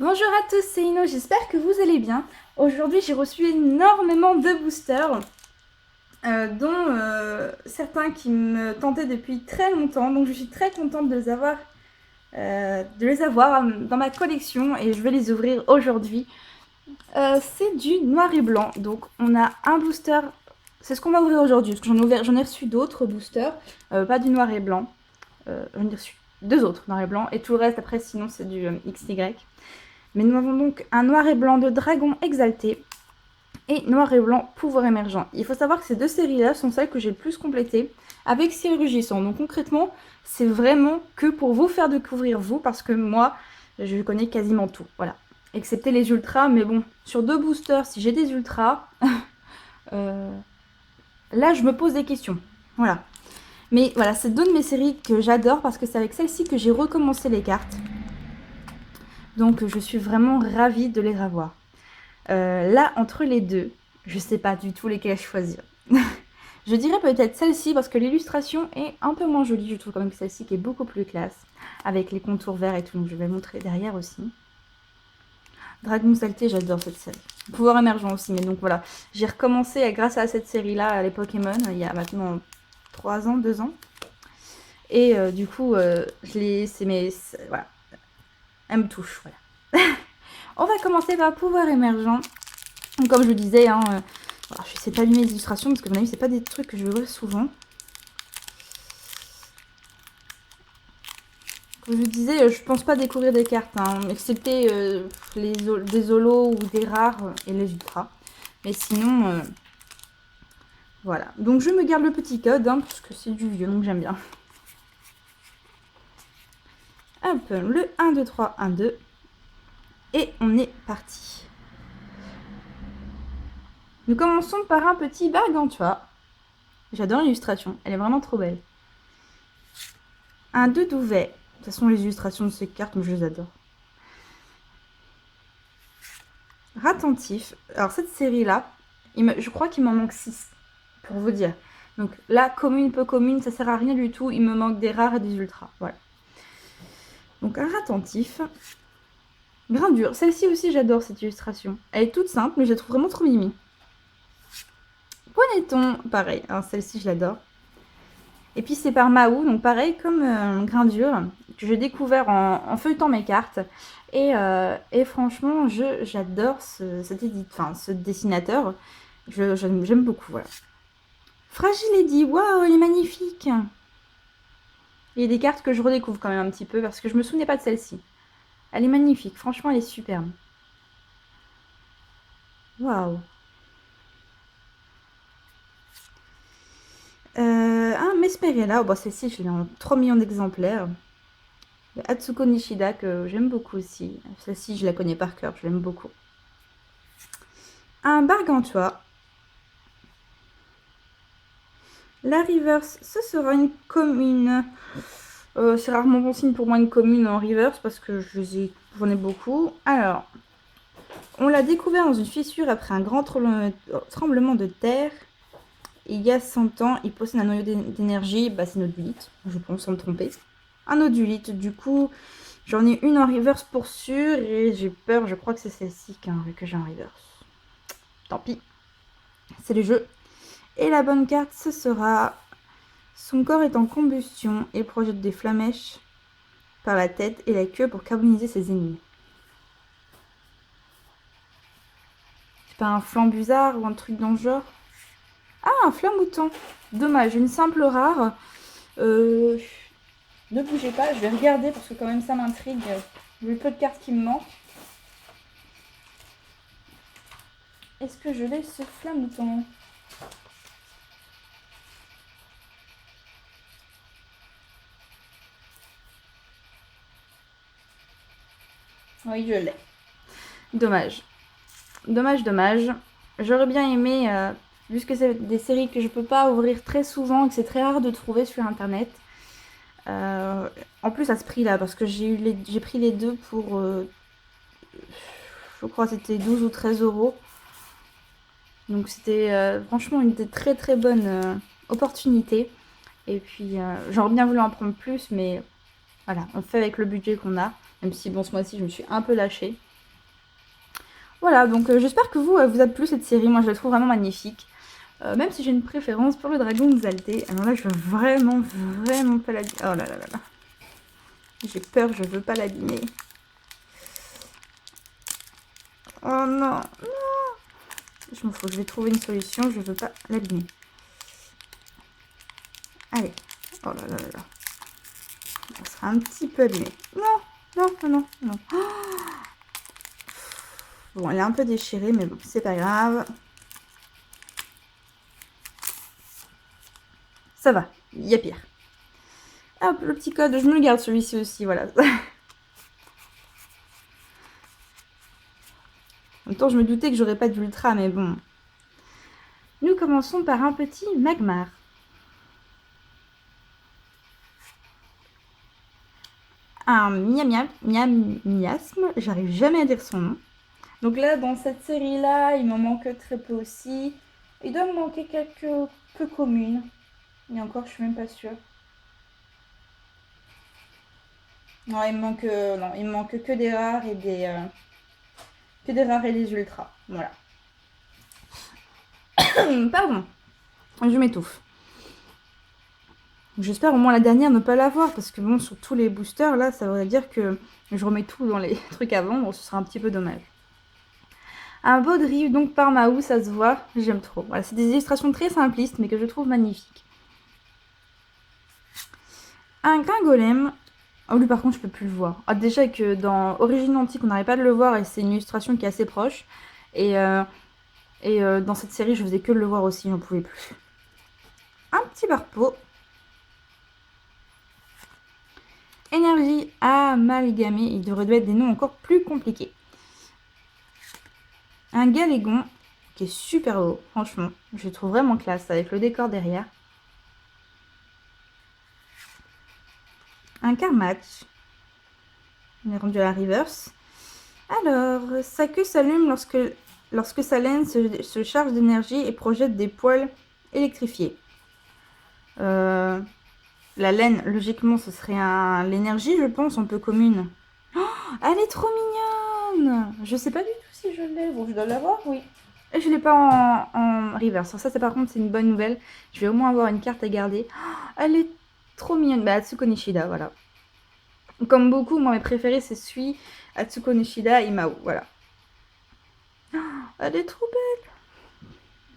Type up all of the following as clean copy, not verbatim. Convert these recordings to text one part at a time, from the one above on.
Bonjour à tous, c'est Ino, j'espère que vous allez bien. Aujourd'hui j'ai reçu énormément de boosters, dont certains qui me tentaient depuis très longtemps, donc je suis très contente de les avoir dans ma collection et je vais les ouvrir aujourd'hui. C'est du noir et blanc, donc on a un booster, c'est ce qu'on va ouvrir aujourd'hui, parce que j'en ai reçu d'autres boosters, pas du noir et blanc, j'en ai reçu deux autres noir et blanc, et tout le reste après sinon c'est du XY. Mais nous avons donc un noir et blanc de dragon exalté et noir et blanc pouvoir émergent. Il faut savoir que ces deux séries-là sont celles que j'ai le plus complétées avec Cyril Rugissant. Donc concrètement, c'est vraiment que pour vous faire découvrir vous, parce que moi, je connais quasiment tout. Voilà. Excepté les ultras, mais bon, sur deux boosters, si j'ai des ultras, là je me pose des questions. Voilà. Mais voilà, c'est deux de mes séries que j'adore parce que c'est avec celle-ci que j'ai recommencé les cartes. Donc je suis vraiment ravie de les revoir. Là, entre les deux, je sais pas du tout lesquelles choisir. Je dirais peut-être celle-ci parce que l'illustration est un peu moins jolie. Je trouve quand même que celle-ci qui est beaucoup plus classe. Avec les contours verts et tout. Donc je vais montrer derrière aussi. Dragon Salté, j'adore cette série. Pouvoir émergent aussi. Mais donc voilà, j'ai recommencé grâce à cette série-là, les Pokémon, il y a maintenant 3 ans, 2 ans. Et du coup, voilà. Elle me touche, voilà. On va commencer par Pouvoir émergent. Donc, comme je vous disais, hein, alors, je sais pas allumer les illustrations parce que à mon avis, c'est pas des trucs que je vois souvent. Comme je vous disais, je pense pas découvrir des cartes, hein, excepté des holos ou des rares et les ultras. Mais sinon, voilà. Donc je me garde le petit code, hein, parce que c'est du vieux, donc j'aime bien. Hop, le 1, 2, 3, 1, 2. Et on est parti. Nous commençons par un petit Gargantua. J'adore l'illustration, elle est vraiment trop belle. Un 2 Douvet. De toute façon, les illustrations de ces cartes, je les adore. Ratentif. Alors cette série-là, je crois qu'il m'en manque 6, pour vous dire. Donc là, commune, peu commune, ça sert à rien du tout. Il me manque des rares et des ultras. Voilà. Donc un Ratentif. Grindure. Celle-ci aussi, j'adore cette illustration. Elle est toute simple, mais je la trouve vraiment trop mimi. Ponetton, pareil. Alors celle-ci, je l'adore. Et puis c'est par Mahou, donc pareil comme Grindure, que j'ai découvert en feuilletant mes cartes. Et franchement, j'adore ce dessinateur. J'aime beaucoup, voilà. Fragile Lady, waouh, elle est magnifique. Il y a des cartes que je redécouvre quand même un petit peu parce que je me souvenais pas de celle-ci. Elle est magnifique, franchement, elle est superbe. Waouh. Un Mesmerella, oh, bah, celle-ci, je l'ai en 3 millions d'exemplaires. Atsuko Nishida, que j'aime beaucoup aussi. Celle-ci, je la connais par cœur, je l'aime beaucoup. Un Gargantua. La reverse, ce sera une commune. C'est rarement bon signe pour moi une commune en reverse parce que j'en ai beaucoup. Alors, on l'a découvert dans une fissure après un grand tremblement de terre. Il y a 100 ans, il possède un noyau d'énergie. Bah, c'est notre Nodulite, je pense, sans me tromper. Un Nodulite, du coup, j'en ai une en reverse pour sûr. Et j'ai peur, je crois que c'est celle-ci que j'ai en reverse. Tant pis, c'est le jeu. Et la bonne carte, ce sera... Son corps est en combustion et projette des flamèches par la tête et la queue pour carboniser ses ennemis. C'est pas un flambusard ou un truc dans le genre? Ah, un flamoutant. Dommage, une simple rare. Ne bougez pas, je vais regarder parce que quand même ça m'intrigue. J'ai eu peu de cartes qui me manquent. Est-ce que je l'ai ce flamoutant? Oui, je l'ai. Dommage. Dommage. J'aurais bien aimé, puisque c'est des séries que je peux pas ouvrir très souvent et que c'est très rare de trouver sur internet. En plus à ce prix là, parce que j'ai pris les deux pour, je crois que c'était 12 ou 13 euros. Donc c'était franchement une des très très bonnes opportunités. Et puis j'aurais bien voulu en prendre plus, mais voilà, on fait avec le budget qu'on a. Même si bon, ce mois-ci je me suis un peu lâchée. Voilà, donc j'espère que vous a plu cette série. Moi, je la trouve vraiment magnifique. Même si j'ai une préférence pour le dragon exalté. Alors là, je veux vraiment pas l'abîmer. Oh là là là là. J'ai peur, je veux pas l'abîmer. Oh non, non. Je m'en fous, je vais trouver une solution. Je veux pas l'abîmer. Allez. Oh là là là là. On sera un petit peu abîmé. Non, non, non, non, non. Oh, bon, elle est un peu déchirée, mais bon, c'est pas grave. Ça va, il y a pire. Hop, le petit code, je me le garde celui-ci aussi, voilà. En même temps, je me doutais que j'aurais pas d'ultra, mais bon. Nous commençons par un petit Magmar. Un miasme, j'arrive jamais à dire son nom. Donc là, dans cette série-là, il m'en manque très peu aussi. Il doit me manquer quelques communes. Et encore, je suis même pas sûre. Non, il me manque que des rares et des ultras. Voilà. Pardon, je m'étouffe. J'espère au moins la dernière ne pas l'avoir, parce que bon, sur tous les boosters, là, ça voudrait dire que je remets tout dans les trucs à vendre, ce sera un petit peu dommage. Un Baudry, donc par Mahou, ça se voit, j'aime trop. Voilà, c'est des illustrations très simplistes, mais que je trouve magnifiques. Un Gringolem. Oh, lui par contre, je peux plus le voir. Ah, déjà que dans Origine Antique, on n'arrête pas de le voir, et c'est une illustration qui est assez proche. Et dans cette série, je faisais que le voir aussi, j'en pouvais plus. Un petit Barpeau. Énergie amalgamée, il devrait être des noms encore plus compliqués. Un Galégon qui est super beau, franchement, je le trouve vraiment classe avec le décor derrière. Un Karmatch, on est rendu à la reverse. Alors, sa queue s'allume lorsque sa laine se charge d'énergie et projette des poils électrifiés. La laine, logiquement, ce serait l'énergie, je pense, un peu commune. Oh, elle est trop mignonne! Je sais pas du tout si je l'ai. Bon, je dois l'avoir, oui. Et je l'ai pas en reverse. Ça, c'est par contre, c'est une bonne nouvelle. Je vais au moins avoir une carte à garder. Oh, elle est trop mignonne. Bah, Atsuko Nishida, voilà. Comme beaucoup, moi, mes préférés, c'est celui Atsuko Nishida et Mao, voilà. Oh, elle est trop belle!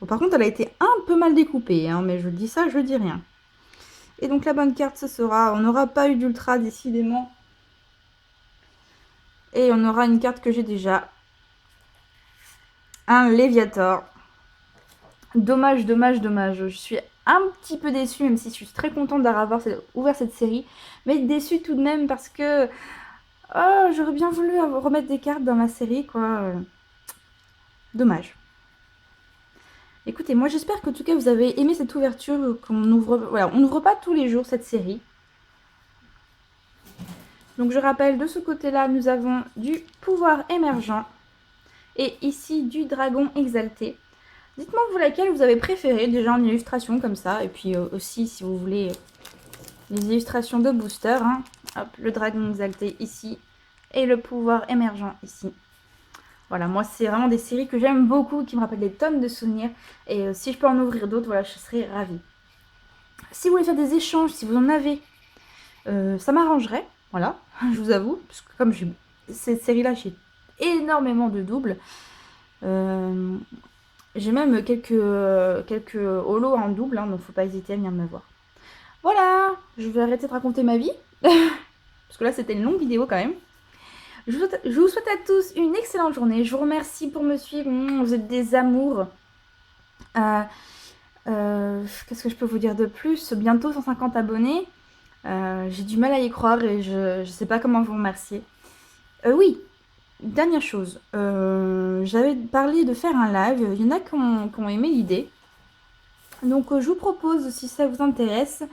Bon, par contre, elle a été un peu mal découpée, hein, mais je dis ça, je dis rien. Et donc la bonne carte, ce sera... On n'aura pas eu d'ultra, décidément. Et on aura une carte que j'ai déjà. Un Léviator. Dommage, dommage, dommage. Je suis un petit peu déçue, même si je suis très contente d'avoir ouvert cette série. Mais déçue tout de même parce que... Oh, j'aurais bien voulu remettre des cartes dans ma série, quoi. Dommage. Écoutez, moi j'espère qu'en tout cas vous avez aimé cette ouverture, qu'on ouvre... Voilà, on n'ouvre pas tous les jours cette série. Donc je rappelle, de ce côté-là, nous avons du pouvoir émergent. Et ici, du dragon exalté. Dites-moi vous laquelle vous avez préféré, déjà en illustration comme ça. Et puis aussi, si vous voulez, les illustrations de booster. Hein. Hop, le dragon exalté ici. Et le pouvoir émergent ici. Voilà, moi c'est vraiment des séries que j'aime beaucoup, qui me rappellent des tonnes de souvenirs. Et si je peux en ouvrir d'autres, voilà, je serais ravie. Si vous voulez faire des échanges, si vous en avez, ça m'arrangerait. Voilà, je vous avoue. Parce que comme cette série-là, j'ai énormément de doubles. J'ai même quelques holos en double, hein, donc faut pas hésiter à venir me voir. Voilà, je vais arrêter de raconter ma vie. Parce que là, c'était une longue vidéo quand même. Je vous souhaite à tous une excellente journée. Je vous remercie pour me suivre. Vous êtes des amours. Qu'est-ce que je peux vous dire de plus? Bientôt 150 abonnés. J'ai du mal à y croire et je ne sais pas comment vous remercier. Oui, dernière chose. J'avais parlé de faire un live. Il y en a qui ont aimé l'idée. Donc je vous propose, si ça vous intéresse,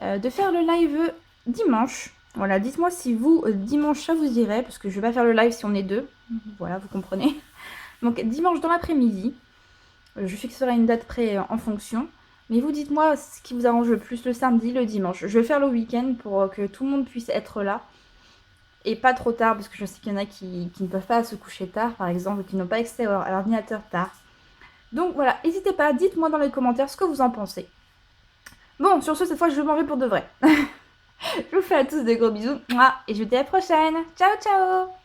de faire le live dimanche. Voilà, dites-moi si vous, dimanche, ça vous irait, parce que je vais pas faire le live si on est deux. Voilà, vous comprenez. Donc dimanche dans l'après-midi, je fixerai une date près en fonction. Mais vous dites-moi ce qui vous arrange le plus, le samedi, le dimanche. Je vais faire le week-end pour que tout le monde puisse être là. Et pas trop tard, parce que je sais qu'il y en a qui ne peuvent pas se coucher tard, par exemple, ou qui n'ont pas accès à l'ordinateur tard. Donc voilà, n'hésitez pas, dites-moi dans les commentaires ce que vous en pensez. Bon, sur ce, cette fois, je m'en vais pour de vrai. Je vous fais à tous de gros bisous, et je vous dis à la prochaine. Ciao, ciao!